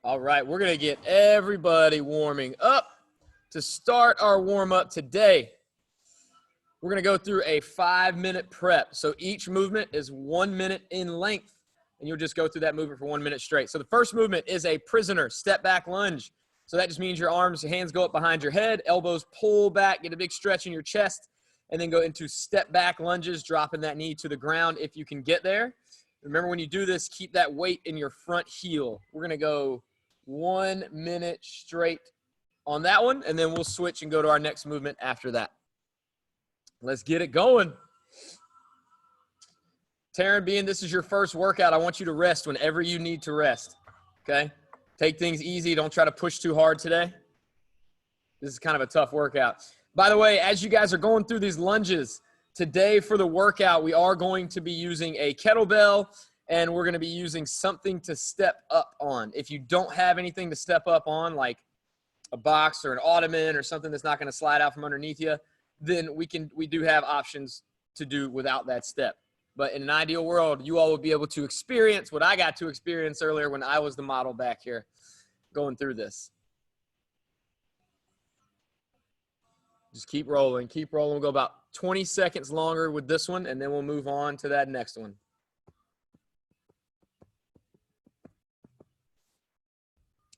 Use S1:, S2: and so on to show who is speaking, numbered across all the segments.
S1: All right, we're going to get everybody warming up. To start our warm-up today, we're going to go through a 5-minute prep. So each movement is 1 minute in length, and you'll just go through that movement for 1 minute straight. So the first movement is a prisoner step back lunge. So that just means your hands go up behind your head, elbows pull back, get a big stretch in your chest, and then go into step back lunges, dropping that knee to the ground if you can get there. Remember, when you do this, keep that weight in your front heel. We're going to go 1 minute straight on that one, and then we'll switch and go to our next movement after that. Let's get it going. Taryn, being this is your first workout, I want you to rest whenever you need to rest, okay? Take things easy. Don't try to push too hard today. This is kind of a tough workout. By the way, as you guys are going through these lunges, today for the workout, we are going to be using a kettlebell, and we're going to be using something to step up on. If you don't have anything to step up on, like a box or an ottoman or something that's not going to slide out from underneath you, then we do have options to do without that step. But in an ideal world, you all will be able to experience what I got to experience earlier when I was the model back here going through this. Just keep rolling, keep rolling. We'll go about 20 seconds longer with this one, and then we'll move on to that next one.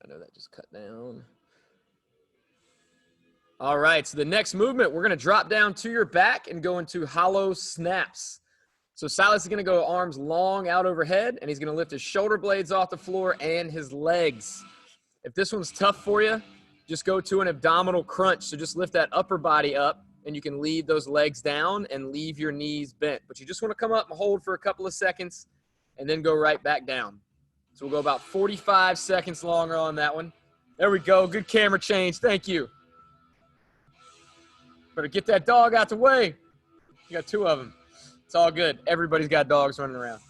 S1: I know that just cut down. All right, so the next movement, we're going to drop down to your back and go into hollow snaps. So Silas is going to go arms long out overhead, and he's going to lift his shoulder blades off the floor and his legs. If this one's tough for you, just go to an abdominal crunch. So just lift that upper body up, and you can leave those legs down and leave your knees bent. But you just want to come up and hold for a couple of seconds and then go right back down. So we'll go about 45 seconds longer on that one. There we go. Good camera change. Thank you. Better get that dog out the way. You got 2 of them. It's all good. Everybody's got dogs running around.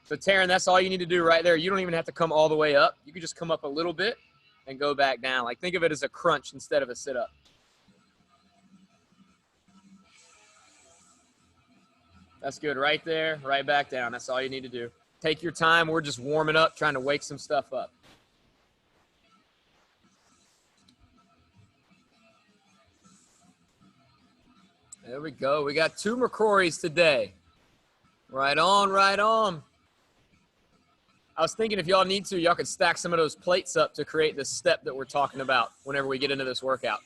S1: So Taryn, that's all you need to do right there. You don't even have to come all the way up. You can just come up a little bit and go back down. Like, think of it as a crunch instead of a sit-up. That's good. Right there, right back down. That's all you need to do. Take your time. We're just warming up, trying to wake some stuff up. There we go. We got 2 McCrory's today. Right on, right on. I was thinking if y'all need to, y'all could stack some of those plates up to create this step that we're talking about whenever we get into this workout.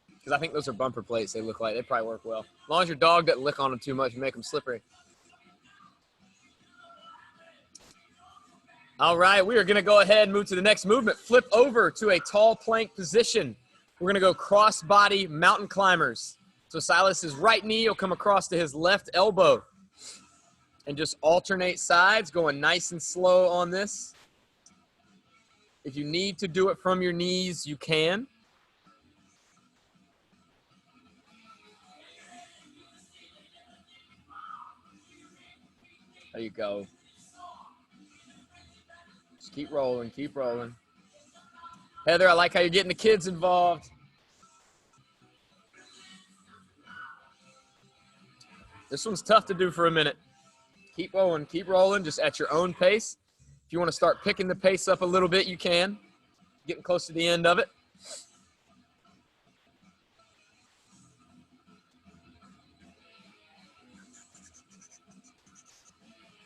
S1: Because I think those are bumper plates. They look like they probably work well. As long as your dog doesn't lick on them too much and make them slippery. All right, we are going to go ahead and move to the next movement. Flip over to a tall plank position. We're going to go cross-body mountain climbers. So Silas's right knee will come across to his left elbow. And just alternate sides, going nice and slow on this. If you need to do it from your knees, you can. There you go. Just keep rolling, keep rolling. Heather, I like how you're getting the kids involved. This one's tough to do for a minute. Keep rolling, just at your own pace. If you want to start picking the pace up a little bit, you can. Getting close to the end of it.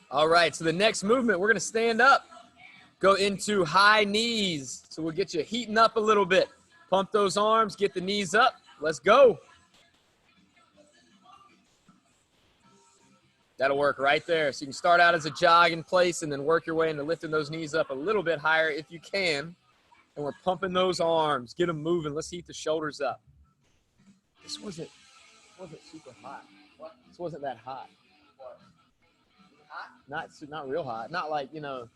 S1: All right, so the next movement, we're going to stand up. Go into high knees. So we'll get you heating up a little bit. Pump those arms, get the knees up. Let's go. That'll work right there. So you can start out as a jog in place and then work your way into lifting those knees up a little bit higher if you can. And we're pumping those arms. Get them moving. Let's heat the shoulders up. This wasn't super hot. What? This wasn't that hot. What? Hot? Not real hot. Not like, you know,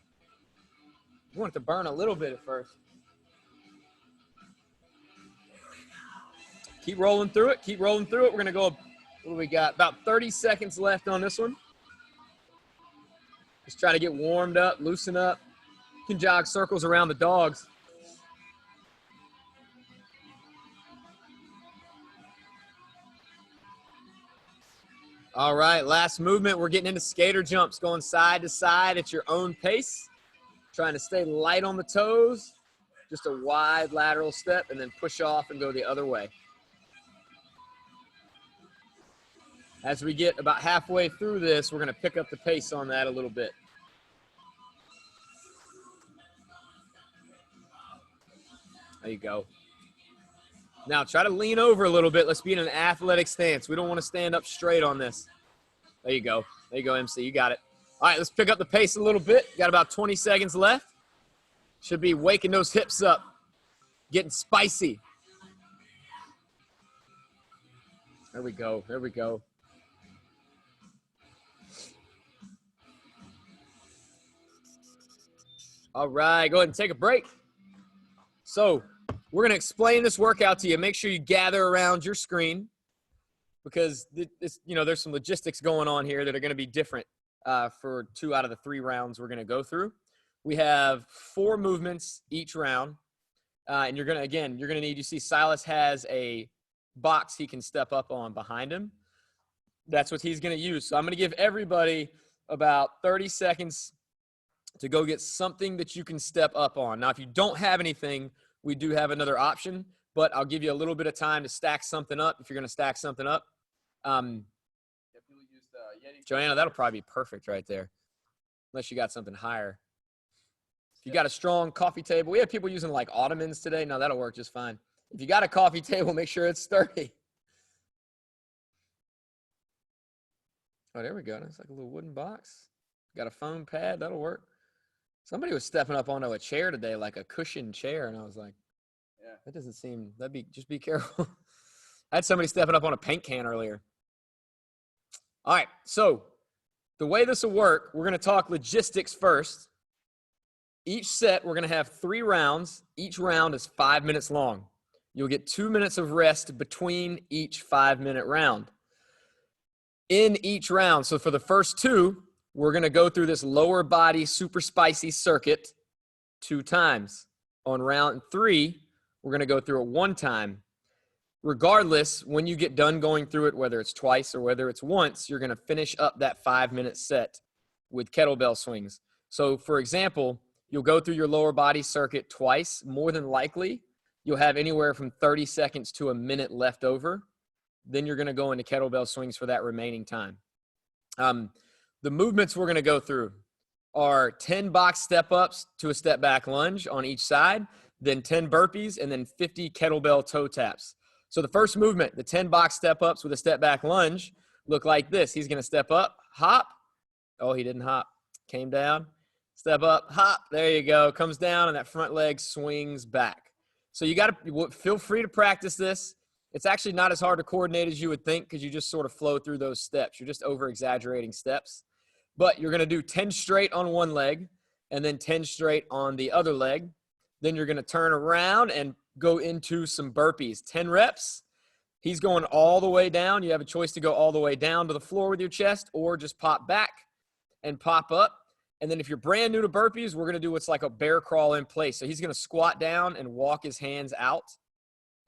S1: you want it to burn a little bit at first. Keep rolling through it. Keep rolling through it. We're going to go, what do we got? About 30 seconds left on this one. Just try to get warmed up, loosen up. You can jog circles around the dogs. All right, last movement. We're getting into skater jumps, going side to side at your own pace. Trying to stay light on the toes. Just a wide lateral step and then push off and go the other way. As we get about halfway through this, we're going to pick up the pace on that a little bit. There you go. Now try to lean over a little bit. Let's be in an athletic stance. We don't want to stand up straight on this. There you go. There you go, MC. You got it. All right, let's pick up the pace a little bit. Got about 20 seconds left. Should be waking those hips up, getting spicy. There we go. There we go. All right, go ahead and take a break. So we're going to explain this workout to you. Make sure you gather around your screen because there's some logistics going on here that are going to be different for 2 out of the 3 rounds we're going to go through. We have 4 movements each round, and you're going to need, you see Silas has a box he can step up on behind him. That's what he's going to use. So I'm going to give everybody about 30 seconds to go get something that you can step up on. Now, if you don't have anything, we do have another option, but I'll give you a little bit of time to stack something up if you're going to stack something up. Joanna, that'll probably be perfect right there, unless you got something higher. If you got a strong coffee table, we have people using like ottomans today. No, that'll work just fine. If you got a coffee table, make sure it's sturdy. Oh, there we go. It's like a little wooden box. Got a foam pad. That'll work. Somebody was stepping up onto a chair today, like a cushioned chair, and I was like, yeah, that doesn't seem, just be careful. I had somebody stepping up on a paint can earlier. All right, so the way this will work, we're going to talk logistics first. Each set, we're going to have 3 rounds. Each round is 5 minutes long. You'll get 2 minutes of rest between each 5-minute round. In each round, so for the first 2, we're going to go through this lower body super spicy circuit 2 times. On round 3, we're going to go through it 1 time. Regardless, when you get done going through it, whether it's twice or whether it's once, you're going to finish up that 5-minute set with kettlebell swings. So, for example, you'll go through your lower body circuit twice. More than likely, you'll have anywhere from 30 seconds to a minute left over. Then you're going to go into kettlebell swings for that remaining time. The movements we're going to go through are 10 box step-ups to a step-back lunge on each side, then 10 burpees, and then 50 kettlebell toe taps. So the first movement, the 10 box step-ups with a step-back lunge, look like this. He's going to step up, hop. Oh, he didn't hop. Came down, step up, hop. There you go. Comes down, and that front leg swings back. So you got to feel free to practice this. It's actually not as hard to coordinate as you would think because you just sort of flow through those steps. You're just over-exaggerating steps. But you're going to do 10 straight on one leg and then 10 straight on the other leg. Then you're going to turn around and go into some burpees. 10 reps. He's going all the way down. You have a choice to go all the way down to the floor with your chest or just pop back and pop up. And then if you're brand new to burpees, we're going to do what's like a bear crawl in place. So he's going to squat down and walk his hands out,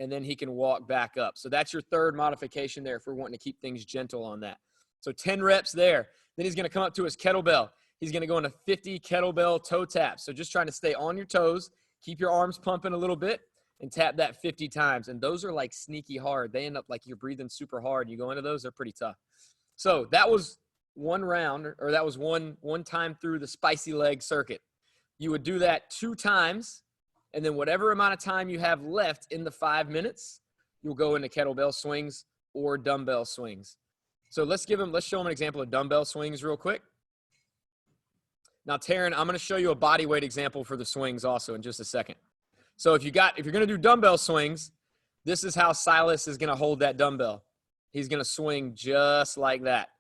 S1: and then he can walk back up. So that's your third modification there if we're wanting to keep things gentle on that. So 10 reps there. Then he's going to come up to his kettlebell. He's going to go into 50 kettlebell toe taps. So just trying to stay on your toes, keep your arms pumping a little bit, and tap that 50 times. And those are like sneaky hard. They end up like you're breathing super hard. You go into those, they're pretty tough. So that was one round, or that was one time through the spicy leg circuit. You would do that 2 times, and then whatever amount of time you have left in the 5 minutes, you'll go into kettlebell swings or dumbbell swings. So let's show him an example of dumbbell swings real quick. Now, Taryn, I'm going to show you a body weight example for the swings also in just a second. So if you're going to do dumbbell swings, this is how Silas is going to hold that dumbbell. He's going to swing just like that,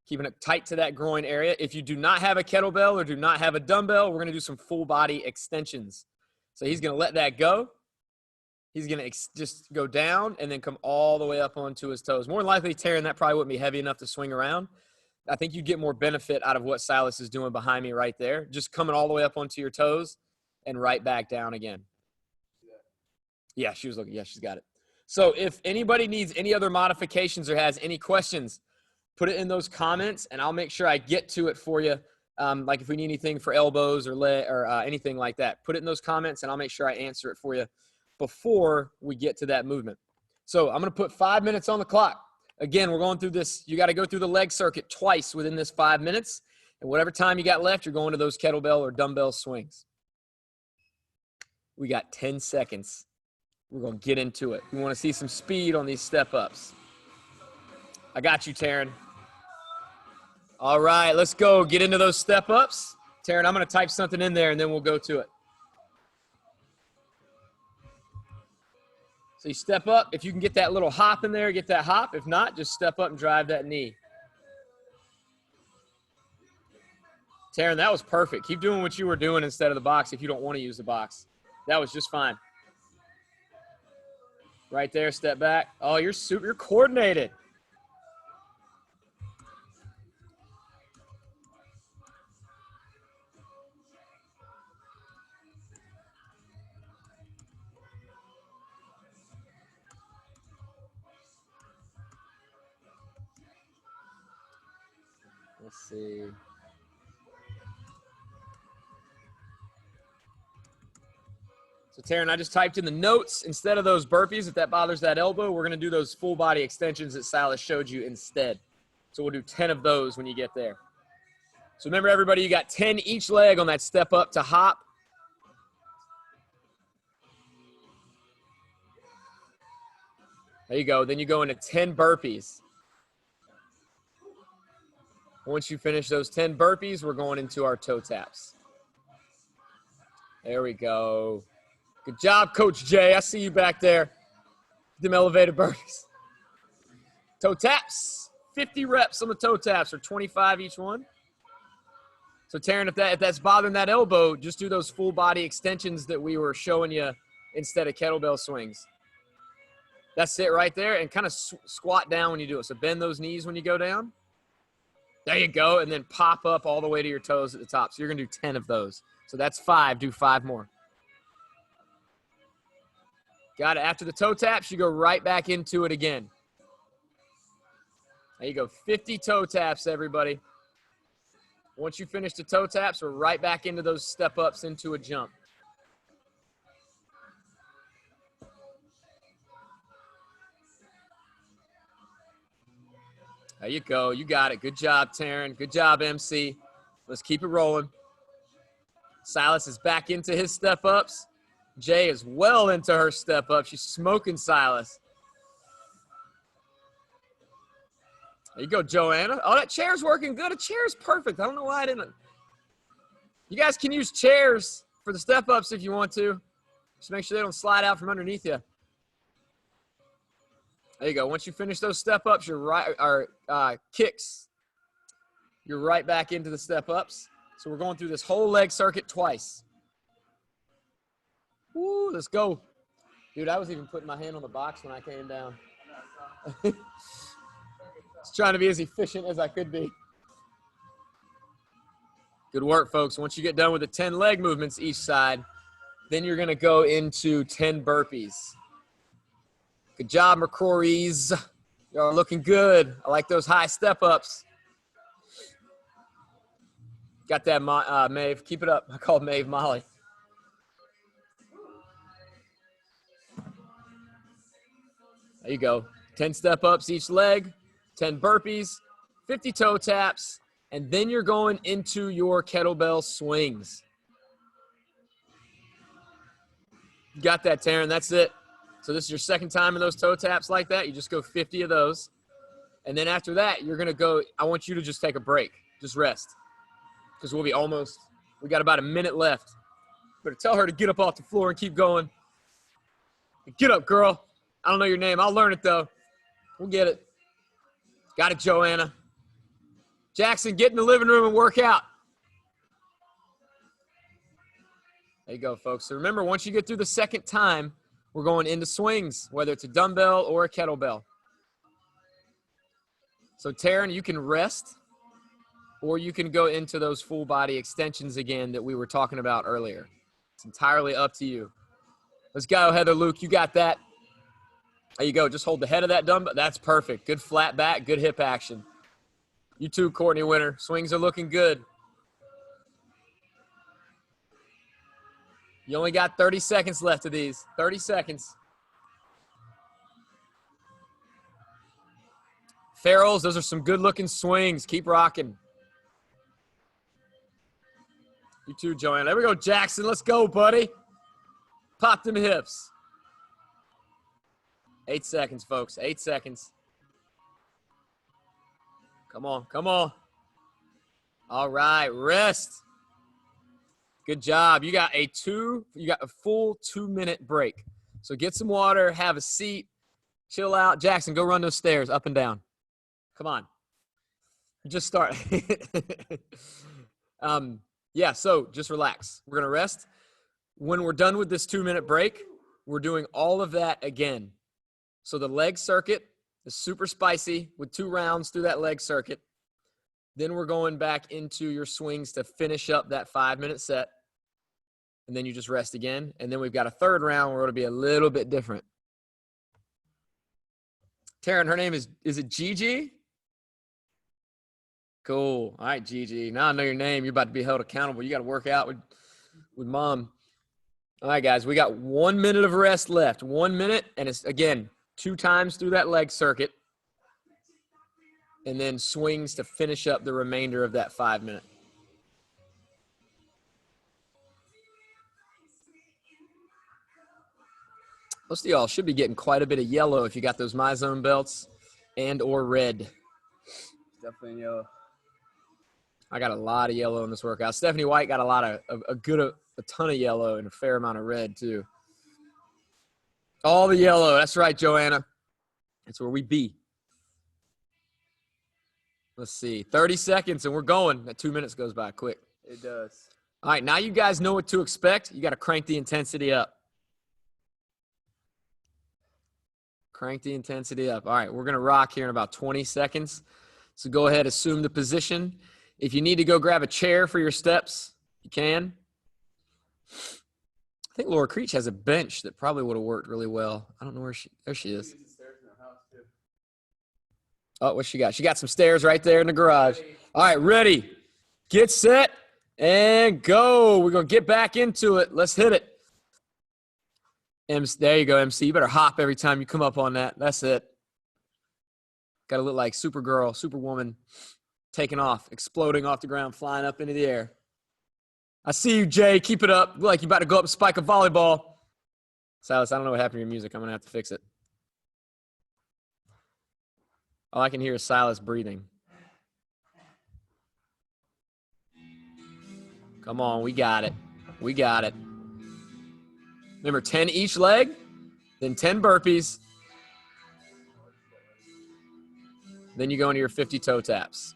S1: keeping it tight to that groin area. If you do not have a kettlebell or do not have a dumbbell, we're going to do some full body extensions. So he's going to let that go. He's going to just go down and then come all the way up onto his toes. More than likely, Taryn, that probably wouldn't be heavy enough to swing around. I think you get more benefit out of what Silas is doing behind me right there. Just coming all the way up onto your toes and right back down again. Yeah, she was looking. Yeah, she's got it. So if anybody needs any other modifications or has any questions, put it in those comments, and I'll make sure I get to it for you Like if we need anything for elbows or leg or anything like that, put it in those comments and I'll make sure I answer it for you before we get to that movement. So I'm going to put 5 minutes on the clock. Again, we're going through this. You got to go through the leg circuit twice within this 5 minutes. And whatever time you got left, you're going to those kettlebell or dumbbell swings. We got 10 seconds. We're going to get into it. We want to see some speed on these step ups. I got you, Taryn. All right, let's go. Get into those step ups. Taryn, I'm going to type something in there and then we'll go to it. So you step up. If you can get that little hop in there, get that hop. If not, just step up and drive that knee. Taryn, that was perfect. Keep doing what you were doing instead of the box if you don't want to use the box. That was just fine. Right there, step back. Oh, you're coordinated. Let's see. So, Taryn, I just typed in the notes. Instead of those burpees, if that bothers that elbow, we're going to do those full body extensions that Silas showed you instead. So we'll do 10 of those when you get there. So remember, everybody, you got 10 each leg on that step up to hop. There you go. Then you go into 10 burpees. Once you finish those 10 burpees, we're going into our toe taps. There we go. Good job, Coach Jay. I see you back there. Them elevated burpees. Toe taps. 50 reps on the toe taps, or 25 each one. So, Taryn, if that's bothering that elbow, just do those full body extensions that we were showing you instead of kettlebell swings. That's it right there. And kind of squat down when you do it. So bend those knees when you go down. There you go. And then pop up all the way to your toes at the top. So you're going to do 10 of those. So that's 5. Do 5 more. Got it. After the toe taps, you go right back into it again. There you go. 50 toe taps, everybody. Once you finish the toe taps, we're right back into those step ups into a jump. There you go. You got it. Good job, Taryn. Good job, MC. Let's keep it rolling. Silas is back into his step ups. Jay is well into her step up. She's smoking Silas. There you go, Joanna. Oh, that chair's working good. A chair's perfect. I don't know why I didn't. You guys can use chairs for the step ups if you want to. Just make sure they don't slide out from underneath you. There you go. Once you finish those step ups, you're right, or kicks, you're right back into the step ups. So we're going through this whole leg circuit twice. Woo, let's go. Dude, I was even putting my hand on the box when I came down. Just trying to be as efficient as I could be. Good work, folks. Once you get done with the 10 leg movements each side, then you're going to go into 10 burpees. Good job, McCrory's. Y'all looking good. I like those high step ups. Got that, Maeve. Keep it up. I called Maeve Molly. There you go. 10 step ups each leg, 10 burpees, 50 toe taps, and then you're going into your kettlebell swings. You got that, Taryn. That's it. So this is your second time in those toe taps like that. You just go 50 of those. And then after that, you're going to go, I want you to just take a break. Just rest. Because we got about a minute left. Better tell her to get up off the floor and keep going. Get up, girl. I don't know your name. I'll learn it, though. We'll get it. Got it, Joanna. Jackson, get in the living room and work out. There you go, folks. So remember, once you get through the second time, we're going into swings, whether it's a dumbbell or a kettlebell. So, Taryn, you can rest, or you can go into those full body extensions again that we were talking about earlier. It's entirely up to you. Let's go, Heather Luke. You got that. There you go. Just hold the head of that dumbbell. That's perfect. Good flat back, good hip action. You too, Courtney Winter. Swings are looking good. You only got 30 seconds left of these. 30 seconds. Farrells, those are some good-looking swings. Keep rocking. You too, Joanna. There we go, Jackson. Let's go, buddy. Pop them hips. 8 seconds, folks. 8 seconds. Come on, come on. All right, rest. Good job. You got a full 2-minute break. So get some water, have a seat, chill out. Jackson, go run those stairs up and down. Come on. Just start. Yeah, so just relax. We're going to rest. When we're done with this 2-minute break, we're doing all of that again. So the leg circuit is super spicy with 2 rounds through that leg circuit. Then we're going back into your swings to finish up that 5-minute set. And then you just rest again. And then we've got a 3rd round where it'll be a little bit different. Taryn, her name is it Gigi? Cool. All right, Gigi. Now I know your name. You're about to be held accountable. You got to work out with mom. All right, guys. We got 1 minute of rest left. 1 minute. And it's, again, 2 times through that leg circuit. And then swings to finish up the remainder of that 5-minute. Most of y'all should be getting quite a bit of yellow if you got those MyZone belts and or red.
S2: Definitely yellow.
S1: I got a lot of yellow in this workout. Stephanie White got a ton of yellow and a fair amount of red too. All the yellow. That's right, Joanna. That's where we be. Let's see. 30 seconds and we're going. That 2 minutes goes by quick.
S2: It does.
S1: All right, now you guys know what to expect. You got to crank the intensity up. Crank the intensity up. All right, we're going to rock here in about 20 seconds. So go ahead, assume the position. If you need to go grab a chair for your steps, you can. I think Laura Creech has a bench that probably would have worked really well. I don't know where there she is. Oh, what she got? She got some stairs right there in the garage. All right, ready, get set, and go. We're going to get back into it. Let's hit it. There you go, MC. You better hop every time you come up on that. That's it. Got to look like Supergirl, Superwoman, taking off, exploding off the ground, flying up into the air. I see you, Jay. Keep it up. Look like you're about to go up and spike a volleyball. Silas, I don't know what happened to your music. I'm going to have to fix it. All I can hear is Silas breathing. Come on, we got it. We got it. Remember, 10 each leg, then 10 burpees. Then you go into your 50 toe taps.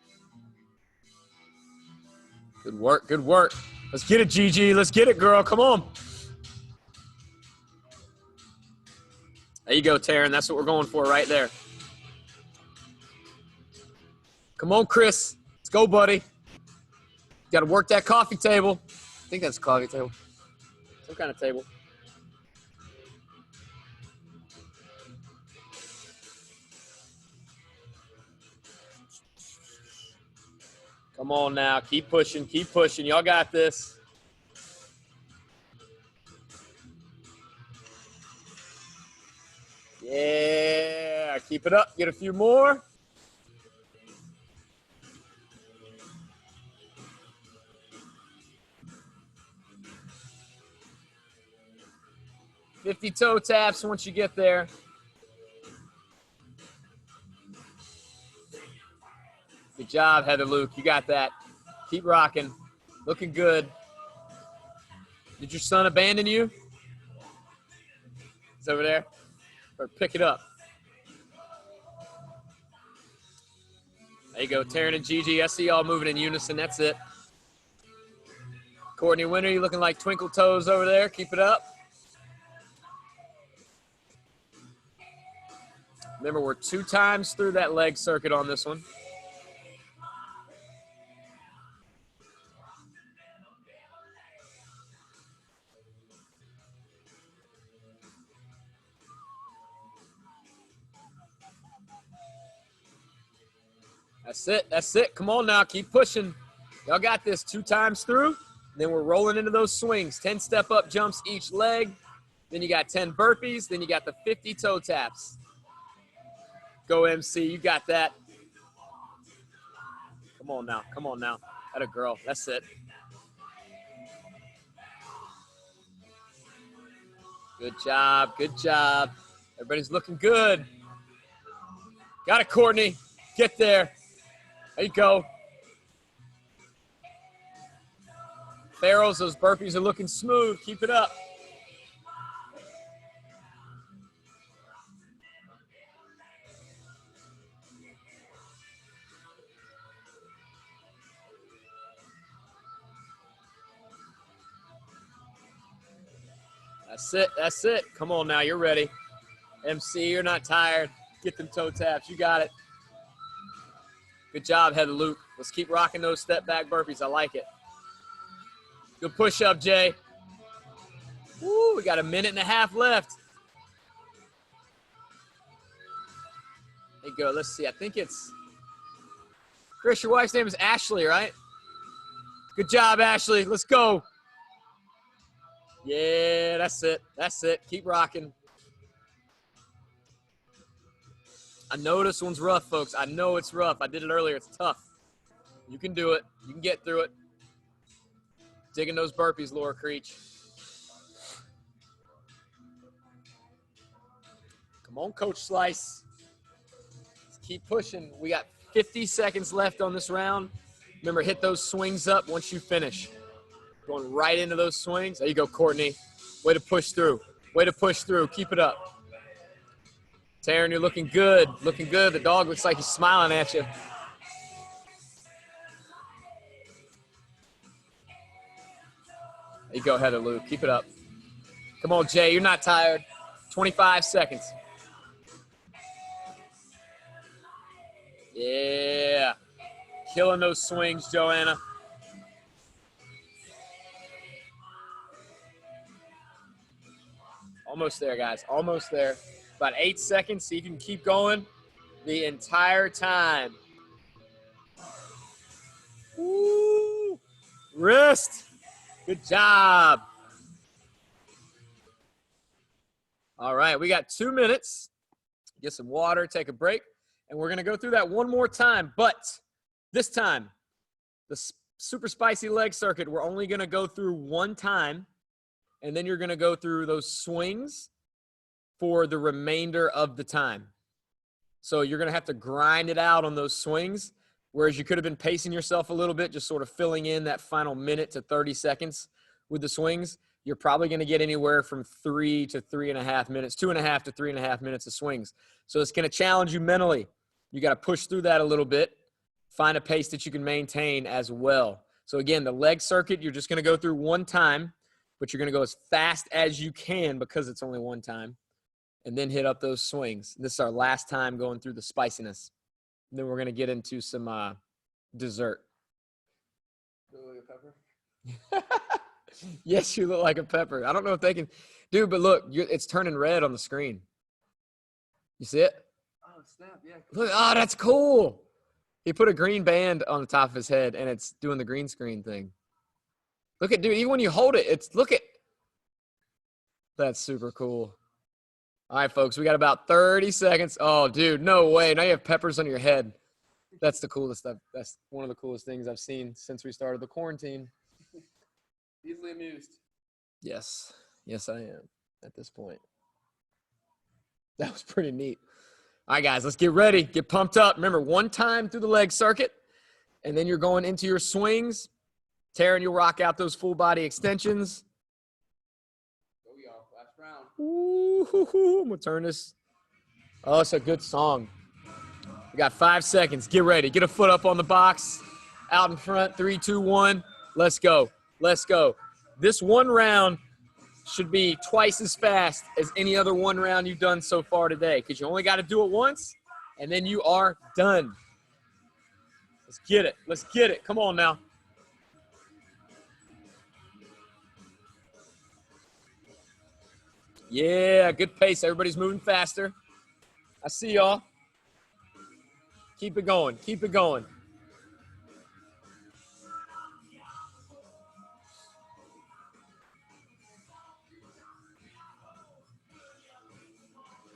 S1: Good work, good work. Let's get it, Gigi. Let's get it, girl. Come on. There you go, Taryn. That's what we're going for right there. Come on, Chris. Let's go, buddy. Got to work that coffee table. I think that's a coffee table. Some kind of table. Come on now. Keep pushing. Keep pushing. Y'all got this. Yeah. Keep it up. Get a few more. $50 toe taps once you get there. Good job, Heather Luke. You got that. Keep rocking. Looking good. Did your son abandon you? He's over there. Or pick it up. There you go. Taryn and Gigi. I see y'all moving in unison. That's it. Courtney Winter, you looking like twinkle toes over there. Keep it up. Remember, we're 2 times through that leg circuit on this one. That's it. That's it. Come on now. Keep pushing. Y'all got this. 2 times through. Then we're rolling into those swings. 10 step-up jumps each leg. Then you got 10 burpees. Then you got the 50 toe taps. Go, MC. You got that. Come on now. Come on now. That a girl. That's it. Good job. Good job. Everybody's looking good. Got it, Courtney. Get there. There you go. Barrels, those burpees are looking smooth. Keep it up. That's it. That's it. Come on now. You're ready. MC, you're not tired. Get them toe taps. You got it. Good job, Heather Luke. Let's keep rocking those step back burpees. I like it. Good push up, Jay. Woo, we got a minute and a half left. There you go. Let's see. I think it's Chris, your wife's name is Ashley, right? Good job, Ashley. Let's go. Yeah, that's it. That's it. Keep rocking. I know this one's rough, folks. I know it's rough. I did it earlier. It's tough. You can do it. You can get through it. Digging those burpees, Laura Creech. Come on, Coach Slice. Let's keep pushing. We got 50 seconds left on this round. Remember, hit those swings up once you finish. Going right into those swings. There you go, Courtney. Way to push through. Way to push through. Keep it up. Taryn, you're looking good. Looking good. The dog looks like he's smiling at you. There you go, Heather Luke. Keep it up. Come on, Jay. You're not tired. 25 seconds. Yeah. Killing those swings, Joanna. Almost there, guys. Almost there. About 8 seconds. See if you can keep going the entire time. Woo! Wrist. Good job. All right, we got 2 minutes. Get some water, take a break, and we're going to go through that one more time. But this time, the super spicy leg circuit, we're only going to go through one time, and then you're going to go through those swings for the remainder of the time. So you're going to have to grind it out on those swings, whereas you could have been pacing yourself a little bit, just sort of filling in that final minute to 30 seconds with the swings. You're probably going to get anywhere from 3 to 3.5 minutes, 2.5 to 3.5 minutes of swings. So it's going to challenge you mentally. You got to push through that a little bit, find a pace that you can maintain as well. So again, the leg circuit, you're just going to go through one time, but you're going to go as fast as you can because it's only one time, and then hit up those swings. This is our last time going through the spiciness. And then we're going to get into some dessert.
S2: Pepper?
S1: Yes, you look like a pepper. I don't know if they can. Dude, but look, it's turning red on the screen. You see it?
S2: Oh, snap. Yeah.
S1: Look, oh, that's cool. He put a green band on the top of his head, and it's doing the green screen thing. Look at, dude, even when you hold it, look at. That's super cool. All right, folks, we got about 30 seconds. Oh, dude, no way. Now you have peppers on your head. That's the coolest stuff. That's one of the coolest things I've seen since we started the quarantine.
S2: Easily amused.
S1: Yes. Yes, I am at this point. That was pretty neat. All right, guys, let's get ready. Get pumped up. Remember, one time through the leg circuit, and then you're going into your swings. Taryn, you'll rock out those full body extensions.
S2: Go, y'all. Last round.
S1: Ooh, I'm going to turn this. Oh, it's a good song. We got 5 seconds. Get ready. Get a foot up on the box. Out in front. 3, 2, 1. Let's go. Let's go. This one round should be twice as fast as any other one round you've done so far today, because you only got to do it once, and then you are done. Let's get it. Let's get it. Come on now. Yeah, good pace. Everybody's moving faster. I see y'all. Keep it going. Keep it going.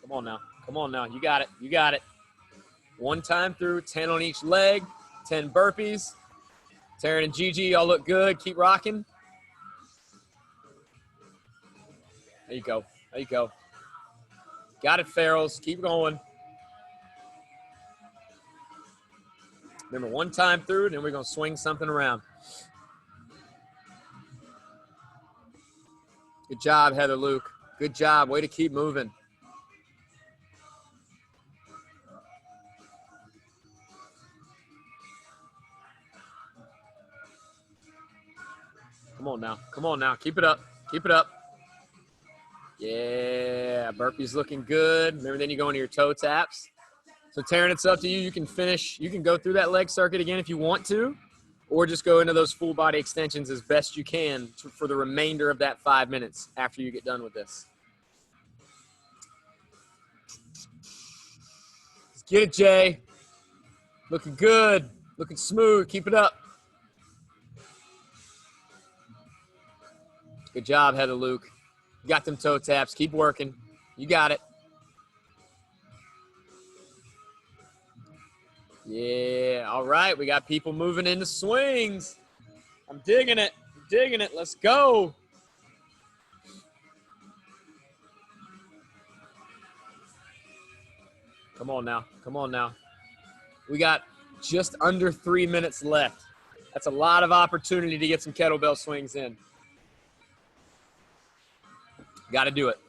S1: Come on now. Come on now. You got it. You got it. One time through, 10 on each leg, 10 burpees. Taryn and Gigi, y'all look good. Keep rocking. There you go. There you go. Got it, Farrells. Keep going. Remember, one time through, then we're going to swing something around. Good job, Heather Luke. Good job. Way to keep moving. Come on now. Come on now. Keep it up. Keep it up. Yeah. Burpee's looking good. Remember, then you go into your toe taps. So, Taryn, it's up to you. You can finish. You can go through that leg circuit again if you want to, or just go into those full body extensions as best you can for the remainder of that 5 minutes after you get done with this. Let's get it, Jay. Looking good. Looking smooth. Keep it up. Good job, Heather Luke. You got them toe taps. Keep working. You got it. Yeah. All right. We got people moving into swings. I'm digging it. I'm digging it. Let's go. Come on now. Come on now. We got just under 3 minutes left. That's a lot of opportunity to get some kettlebell swings in. Got to do it.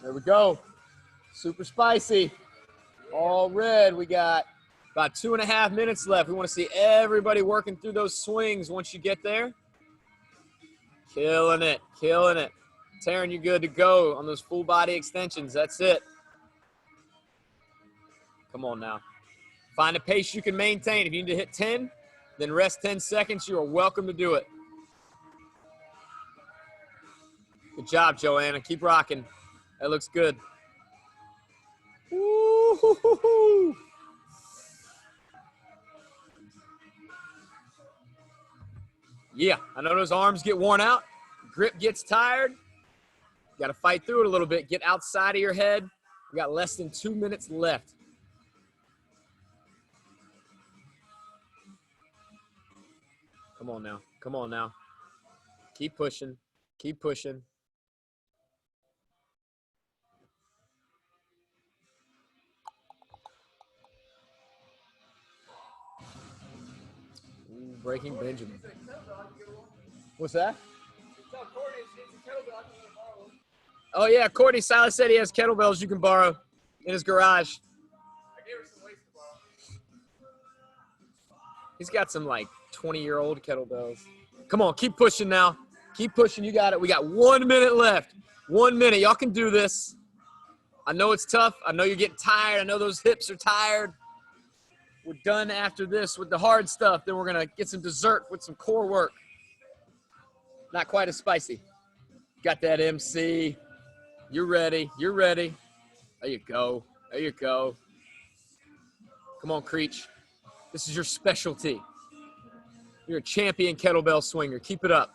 S1: There we go. Super spicy. All red. We got about 2.5 minutes left. We want to see everybody working through those swings once you get there. Killing it. Killing it. Taryn, you're good to go on those full body extensions. That's it. Come on now. Find a pace you can maintain. If you need to hit 10, then rest 10 seconds. You are welcome to do it. Good job, Joanna. Keep rocking. That looks good. Woo-hoo-hoo-hoo. Yeah, I know those arms get worn out. Grip gets tired. You got to fight through it a little bit. Get outside of your head. We got less than 2 minutes left. Come on now. Come on now. Keep pushing. Keep pushing. Ooh, breaking Benjamin. What's that? Oh, yeah. Courtney Silas said he has kettlebells you can borrow in his garage.
S2: I gave her some weights to borrow.
S1: He's got some, like, 20-year-old kettlebells. Come on. Keep pushing now. Keep pushing. You got it. We got 1 minute left. 1 minute. Y'all can do this. I know it's tough. I know you're getting tired. I know those hips are tired. We're done after this with the hard stuff. Then we're going to get some dessert with some core work. Not quite as spicy. Got that, MC. You're ready. You're ready. There you go. There you go. Come on, Creech. This is your specialty. You're a champion kettlebell swinger. Keep it up.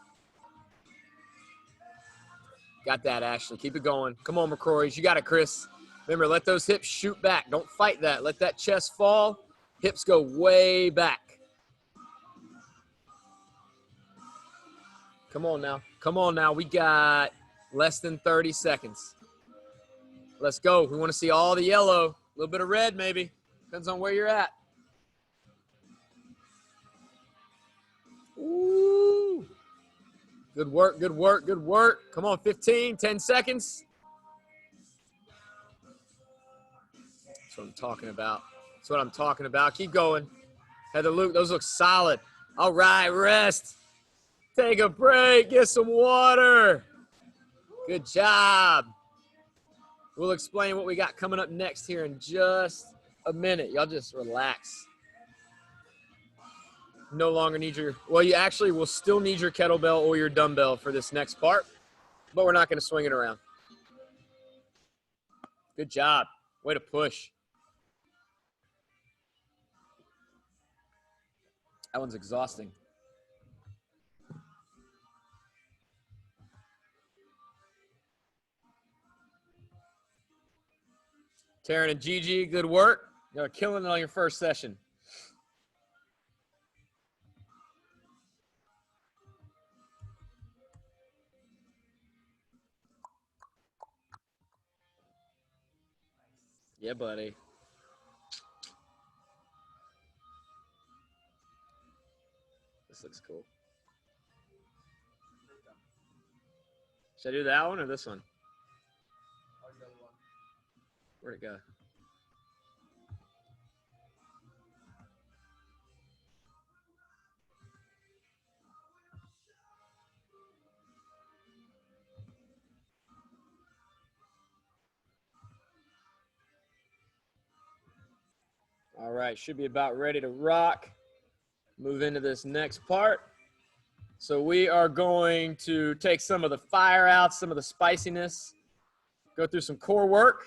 S1: Got that, Ashley. Keep it going. Come on, McCrory's. You got it, Chris. Remember, let those hips shoot back. Don't fight that. Let that chest fall. Hips go way back. Come on now. Come on now. We got less than 30 seconds. Let's go. We want to see all the yellow. A little bit of red, maybe. Depends on where you're at. Ooh. Good work, good work, good work. Come on, 15, 10 seconds. That's what I'm talking about. That's what I'm talking about. Keep going. Heather Luke, those look solid. All right, rest. Take a break. Get some water. Good job. We'll explain what we got coming up next here in just a minute. Y'all just relax. No longer need your, well, you actually will still need your kettlebell or your dumbbell for this next part, but we're not going to swing it around. Good job. Way to push. That one's exhausting. Taryn and Gigi, good work. You're killing it on your first session. Yeah, buddy. This looks cool. Should I do that one or this one? Where'd it go? All right, should be about ready to rock. Move into this next part. So we are going to take some of the fire out, some of the spiciness, go through some core work,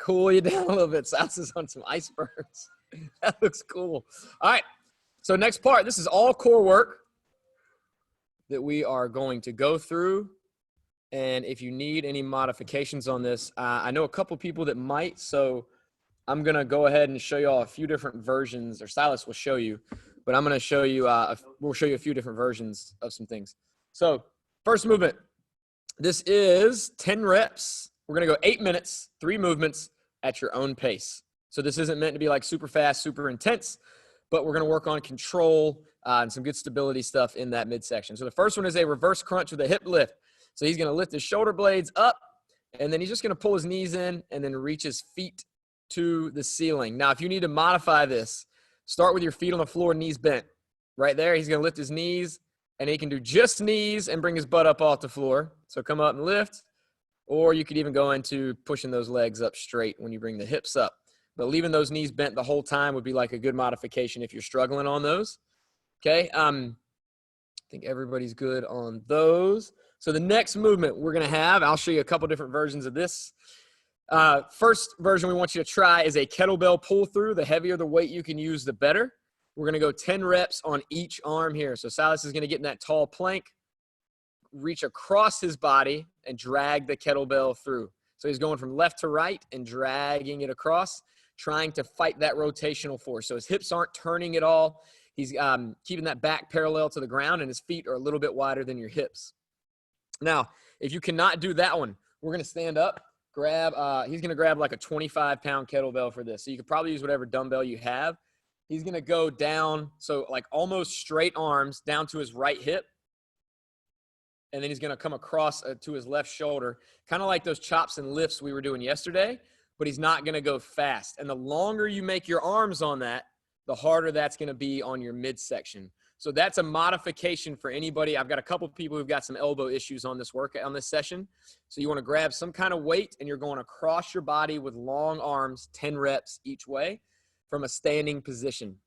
S1: cool you down a little bit. Silas is on some icebergs. That looks cool. All right, so next part, this is all core work that we are going to go through. And if you need any modifications on this, I know a couple people that might, so I'm going to go ahead and show you all a few different versions, or Silas will show you, but I'm going to show you, we'll show you a few different versions of some things. So first movement, this is 10 reps. We're going to go 8 minutes, 3 movements at your own pace. So this isn't meant to be like super fast, super intense, but we're going to work on control and some good stability stuff in that midsection. So the first one is a reverse crunch with a hip lift. So he's going to lift his shoulder blades up, and then he's just going to pull his knees in and then reach his feet to the ceiling. Now, if you need to modify this, start with your feet on the floor, knees bent. Right there, he's going to lift his knees, and he can do just knees and bring his butt up off the floor. So come up and lift, or you could even go into pushing those legs up straight when you bring the hips up. But leaving those knees bent the whole time would be like a good modification if you're struggling on those. Okay, I think everybody's good on those. So the next movement we're going to have, I'll show you a couple different versions of this. First version we want you to try is a kettlebell pull through. The heavier the weight you can use, the better. We're going to go 10 reps on each arm here. So Silas is going to get in that tall plank, reach across his body, and drag the kettlebell through. So he's going from left to right and dragging it across, trying to fight that rotational force. So his hips aren't turning at all. He's keeping that back parallel to the ground, and his feet are a little bit wider than your hips. Now, if you cannot do that one, we're going to stand up. He's going to grab like a 25-pound kettlebell for this. So you could probably use whatever dumbbell you have. He's going to go down, so like almost straight arms down to his right hip. And then he's going to come across to his left shoulder, kind of like those chops and lifts we were doing yesterday, but he's not going to go fast. And the longer you make your arms on that, the harder that's going to be on your midsection. So that's a modification for anybody. I've got a couple of people who've got some elbow issues on this session. So you want to grab some kind of weight, and you're going across your body with long arms, 10 reps each way from a standing position.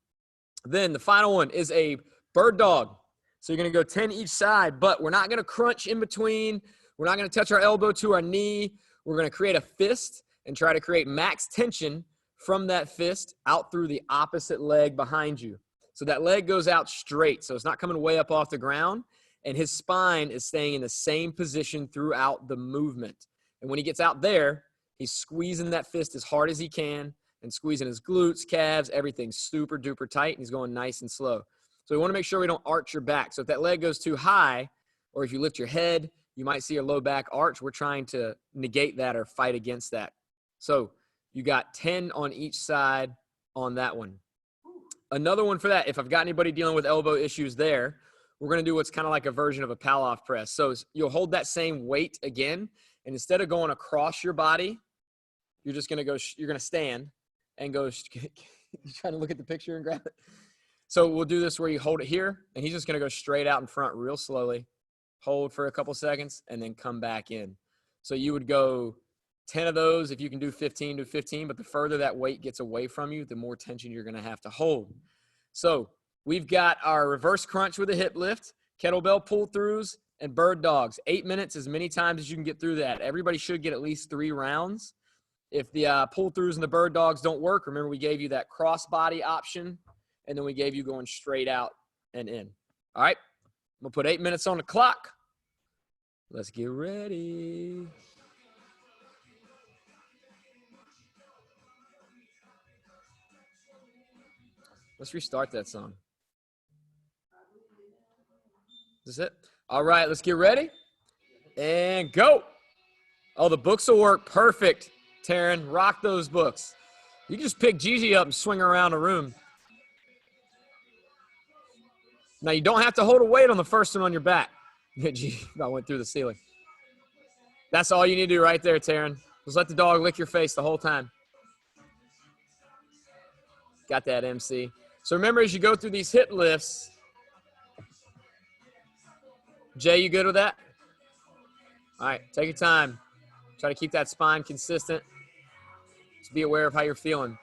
S1: Then the final one is a bird dog. So you're going to go 10 each side, but we're not going to crunch in between. We're not going to touch our elbow to our knee. We're going to create a fist and try to create max tension from that fist out through the opposite leg behind you. So that leg goes out straight. So it's not coming way up off the ground. And his spine is staying in the same position throughout the movement. And when he gets out there, he's squeezing that fist as hard as he can and squeezing his glutes, calves, everything super duper tight. And he's going nice and slow. So we want to make sure we don't arch your back. So if that leg goes too high, or if you lift your head, you might see a low back arch. We're trying to negate that or fight against that. So you got 10 on each side on that one. Another one for that, if I've got anybody dealing with elbow issues there, we're going to do what's kind of like a version of a Palloff press. So you'll hold that same weight again, and instead of going across your body, you're just going to go, you're going to stand and go, you're trying to look at the picture and grab it. So we'll do this where you hold it here, and he's just going to go straight out in front real slowly, hold for a couple seconds, and then come back in. So you would go 10 of those. If you can do 15, do 15, but the further that weight gets away from you, the more tension you're going to have to hold. So we've got our reverse crunch with a hip lift, kettlebell pull-throughs, and bird dogs. 8 minutes, as many times as you can get through that. Everybody should get at least 3 rounds. If the pull-throughs and the bird dogs don't work, remember we gave you that cross-body option, and then we gave you going straight out and in. All right, I'm going to put 8 minutes on the clock. Let's get ready. Let's restart that song. Is this it? All right, let's get ready. And go. Oh, the books will work perfect, Taryn. Rock those books. You can just pick Gigi up and swing her around the room. Now, you don't have to hold a weight on the first one on your back. Gigi about went through the ceiling. That's all you need to do right there, Taryn. Just let the dog lick your face the whole time. Got that, MC. So remember, as you go through these hip lifts, Jay, you good with that? All right, take your time. Try to keep that spine consistent. Just be aware of how you're feeling.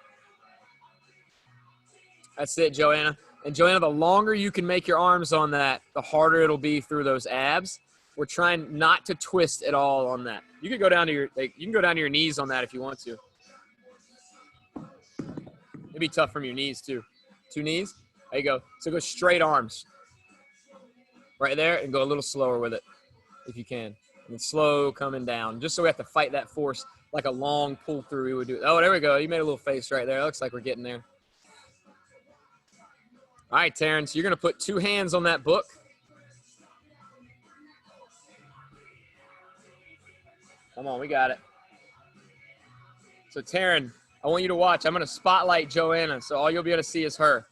S1: That's it, Joanna. And Joanna, the longer you can make your arms on that, the harder it'll be through those abs. We're trying not to twist at all on that. You can go down to your knees on that if you want to. It'd be tough from your knees too. 2 knees. There you go. So go straight arms. Right there, and go a little slower with it if you can. And slow coming down. Just so we have to fight that force like a long pull through we would do. Oh, there we go. You made a little face right there. It looks like we're getting there. All right, Terrence, you're going to put 2 hands on that book. Come on, we got it. So, Taryn, I want you to watch. I'm going to spotlight Joanna, so all you'll be able to see is her.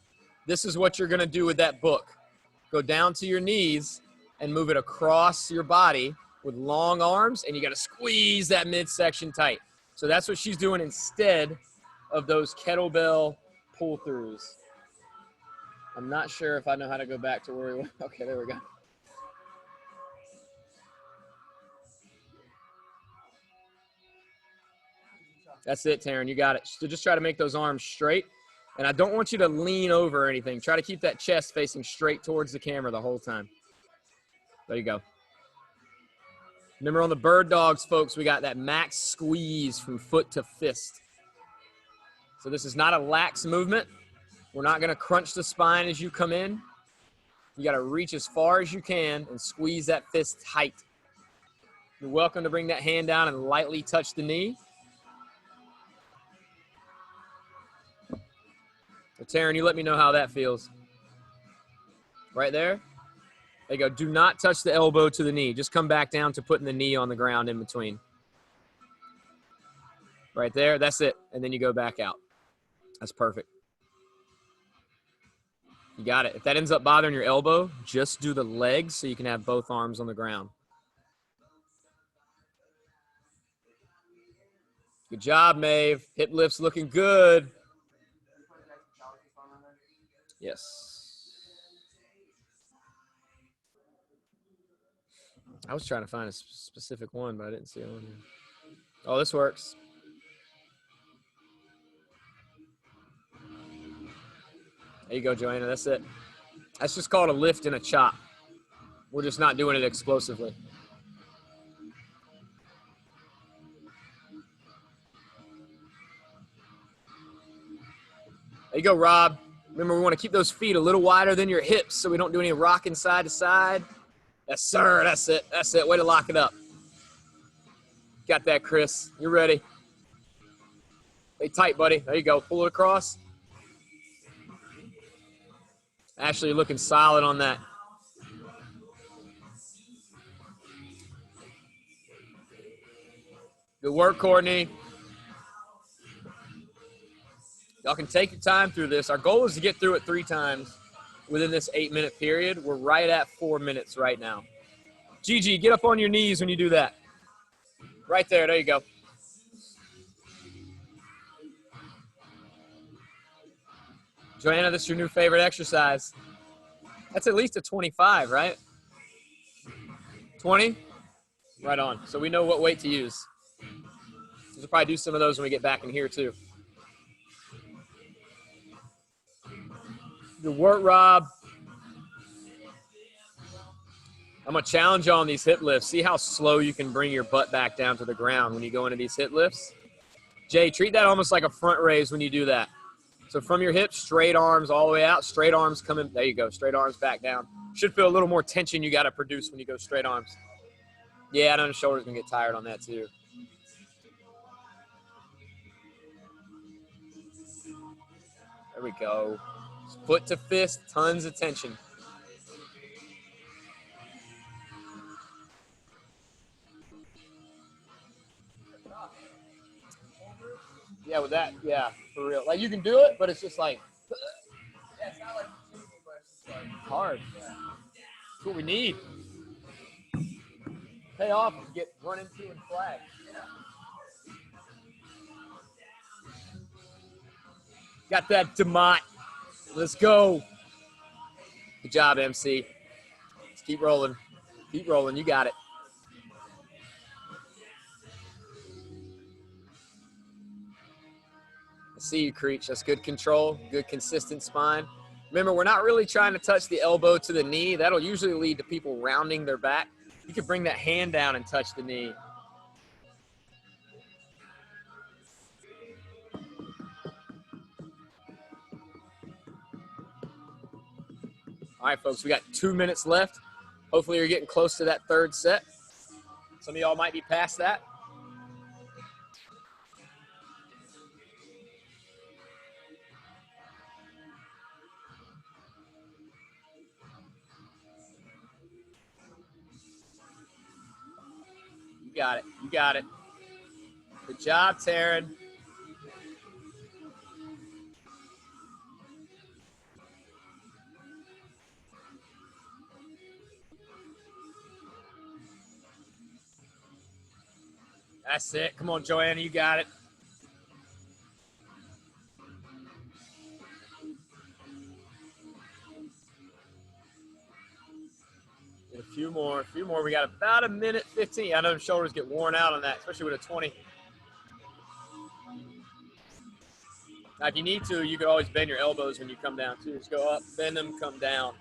S1: This is what you're going to do with that book. Go down to your knees and move it across your body with long arms, and you got to squeeze that midsection tight. So that's what she's doing instead of those kettlebell pull-throughs. I'm not sure if I know how to go back to where we were. Okay, there we go. That's it, Taryn. You got it. So just try to make those arms straight. And I don't want you to lean over or anything. Try to keep that chest facing straight towards the camera the whole time. There you go. Remember on the bird dogs, folks, we got that max squeeze from foot to fist. So this is not a lax movement. We're not going to crunch the spine as you come in. You got to reach as far as you can and squeeze that fist tight. You're welcome to bring that hand down and lightly touch the knee. So Taryn, you let me know how that feels. Right there. There you go. Do not touch the elbow to the knee. Just come back down to putting the knee on the ground in between. Right there. That's it. And then you go back out. That's perfect. You got it. If that ends up bothering your elbow, just do the legs so you can have both arms on the ground. Good job, Maeve. Hip lift's looking good. Yes. I was trying to find a specific one, but I didn't see it on here. Oh, this works. There you go, Joanna. That's it. That's just called a lift and a chop. We're just not doing it explosively. There you go, Rob. Remember, we want to keep those feet a little wider than your hips so we don't do any rocking side to side. Yes, sir. That's it. That's it. Way to lock it up. Got that, Chris. You're ready. Stay tight, buddy. There you go. Pull it across. Ashley, you're looking solid on that. Good work, Courtney. Y'all can take your time through this. Our goal is to get through it 3 times within this 8-minute period. We're right at 4 minutes right now. Gigi, get up on your knees when you do that. Right there. There you go. Joanna, this is your new favorite exercise. That's at least a 25, right? 20? Right on. So we know what weight to use. We'll probably do some of those when we get back in here too. Good work, Rob. I'm going to challenge you on these hip lifts. See how slow you can bring your butt back down to the ground when you go into these hip lifts. Jay, treat that almost like a front raise when you do that. So from your hips, straight arms all the way out, straight arms coming. There you go, straight arms back down. Should feel a little more tension you got to produce when you go straight arms. Yeah, I know the shoulder's going to get tired on that too. There we go. Foot to fist, tons of tension. Yeah, with that, yeah, for real. Like you can do it, but it's just like
S2: Yeah, it's not like cheesy, but it's just like
S1: hard. That's what we need. Pay off and get run into and flag. Got that, Demott. Let's go. Good job, MC. Let's keep rolling. Keep rolling. You got it. I see you, Creech. That's good control, good consistent spine. Remember, we're not really trying to touch the elbow to the knee. That'll usually lead to people rounding their back. You can bring that hand down and touch the knee. All right, folks, we got 2 minutes left. Hopefully you're getting close to that third set. Some of y'all might be past that. You got it. You got it. Good job, Taryn. That's it. Come on, Joanna. You got it. A few more. A few more. We got about 1:15. I know the shoulders get worn out on that, especially with a 20. Now, if you need to, you could always bend your elbows when you come down, too. Just go up, bend them, come down.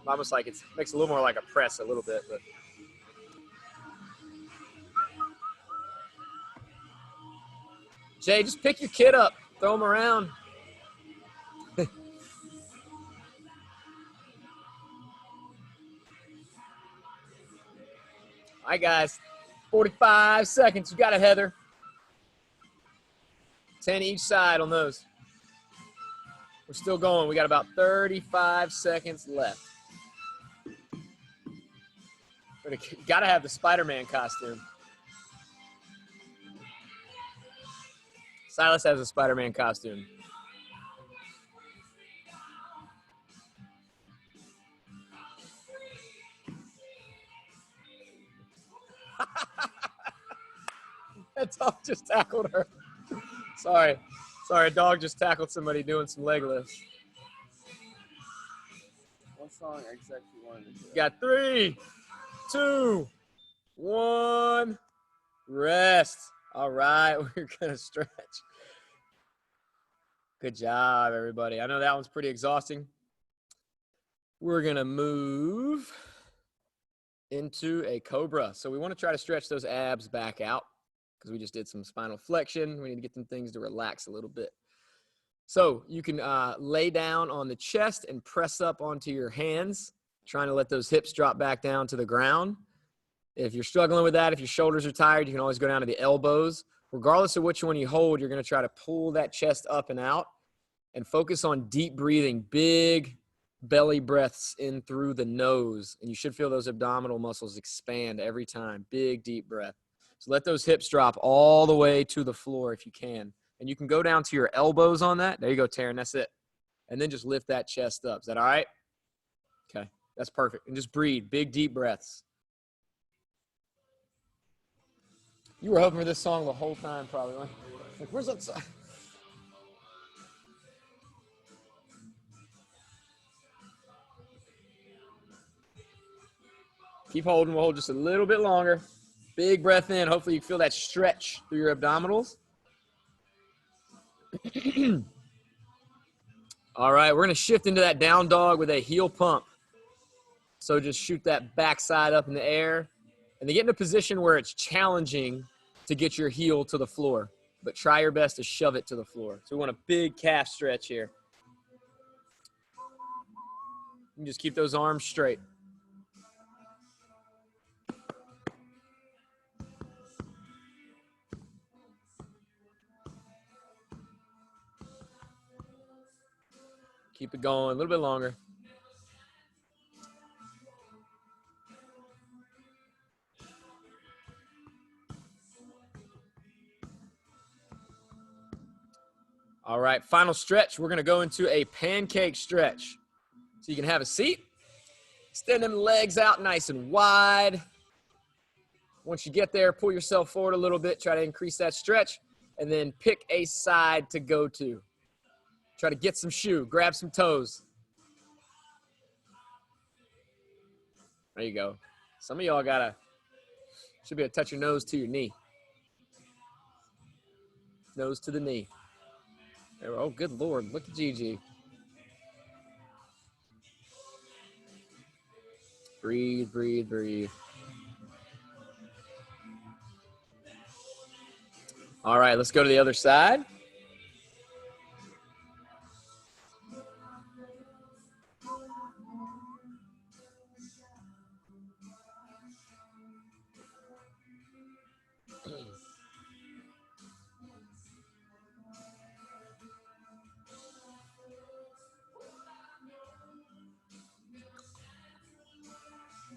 S1: Almost like it makes it a little more like a press a little bit. But Jay, just pick your kid up. Throw him around. All right, guys. 45 seconds. You got it, Heather. 10 each side on those. We're still going. We got about 35 seconds left. Got to have the Spider-Man costume. Silas has a Spider-Man costume. That dog just tackled her. Sorry. Sorry, a dog just tackled somebody doing some leg lifts.
S2: what song exactly you wanted to do?
S1: Got 3, 2, 1. Rest. All right, we're going to stretch. Good job, everybody. I know that one's pretty exhausting. We're going to move into a cobra. So we want to try to stretch those abs back out because we just did some spinal flexion. We need to get them things to relax a little bit. So you can lay down on the chest and press up onto your hands, trying to let those hips drop back down to the ground. If you're struggling with that, if your shoulders are tired, you can always go down to the elbows. Regardless of which one you hold, you're going to try to pull that chest up and out and focus on deep breathing, big belly breaths in through the nose. And you should feel those abdominal muscles expand every time. Big, deep breath. So let those hips drop all the way to the floor if you can. And you can go down to your elbows on that. There you go, Taryn. That's it. And then just lift that chest up. Is that all right? Okay. That's perfect. And just breathe. Big, deep breaths. You were hoping for this song the whole time, probably. Like, where's that song? Keep holding. We'll hold just a little bit longer. Big breath in. Hopefully you feel that stretch through your abdominals. All right, we're going to shift into that down dog with a heel pump. So just shoot that backside up in the air. And to get in a position where it's challenging to get your heel to the floor. But try your best to shove it to the floor. So we want a big calf stretch here. You can just keep those arms straight. Keep it going a little bit longer. All right, final stretch. We're going to go into a pancake stretch. So you can have a seat. Extend them legs out nice and wide. Once you get there, pull yourself forward a little bit. Try to increase that stretch. And then pick a side to go to. Try to get some shoe. Grab some toes. There you go. Some of y'all should be able to touch your nose to your knee. Nose to the knee. There, oh, good Lord. Look at Gigi. Breathe, breathe, breathe. All right, let's go to the other side.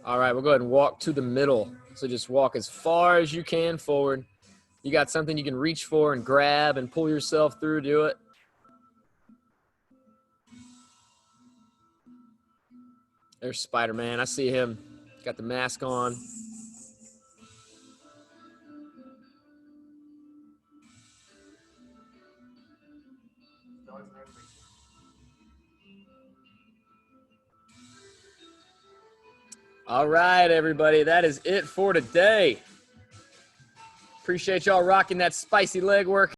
S1: All right, we'll go ahead and walk to the middle. So just walk as far as you can forward. You got something you can reach for and grab and pull yourself through, do it. There's Spider-Man. I see him. Got the mask on. All right, everybody. That is it for today. Appreciate y'all rocking that spicy leg work.